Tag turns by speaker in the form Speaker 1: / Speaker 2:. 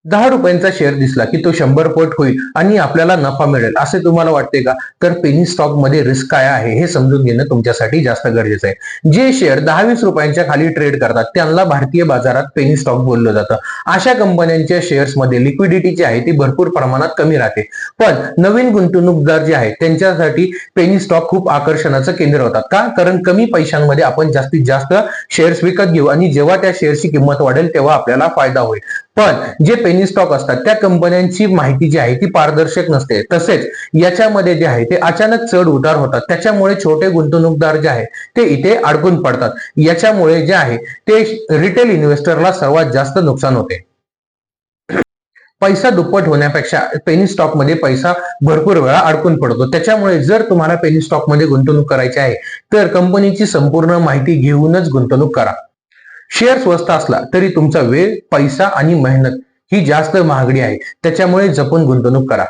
Speaker 1: ₹10 share दिसला की तो 100 पट होईल आणि आपल्याला नफा मिळेल असे तुम्हाला वाटते का? तर पेनी स्टॉक मध्ये रिस्क काय आहे हे समजून घेणं तुमच्यासाठी जास्त गरजेचं आहे. जे शेअर 10-20 रुपयांच्या खाली ट्रेड करतात त्यांना भारतीय बाजारात पेनी स्टॉक बोललं जातं. अशा कंपन्यांच्या शेअर्स मध्ये लिक्विडिटी जी आहे ती भरपूर प्रमाणात कमी राहते. पण नवीन गुंतवणूकदार जे आहेत त्यांच्यासाठी पेनी स्टॉक खूप आकर्षणाचं केंद्र होतात. का? कारण कमी पैशांमध्ये आपण जास्तीत जास्त शेअर्स विकत घेऊ आणि जेव्हा त्या शेअरची किंमत वाढेल तेव्हा आपल्याला फायदा होईल. पण जे पेनी स्टॉक असतात त्या कंपन्यांची माहिती जी आहे ती पारदर्शक नसते. तसेच याच्यामध्ये जे आहे ते अचानक चढ उतार होतात. त्याच्यामुळे छोटे गुंतवणूकदार जे आहे ते इथे अडकून पडतात. याच्यामुळे जे आहे ते रिटेल इन्व्हेस्टरला सर्वात जास्त नुकसान होते. पैसा दुप्पट होण्यापेक्षा पेनी स्टॉक मध्ये पैसा भरपूर वेळा अडकून पडतो. त्याच्यामुळे जर तुम्हाला पेनी स्टॉक मध्ये गुंतवणूक करायची आहे तर कंपनीची संपूर्ण माहिती घेऊनच गुंतवणूक करा. शेअर स्वस्त असला तरी तुमचा वेळ, पैसा आणि मेहनत ही जास्त महागडी आहे. त्याच्यामुळे जपून गुंतवणूक करा.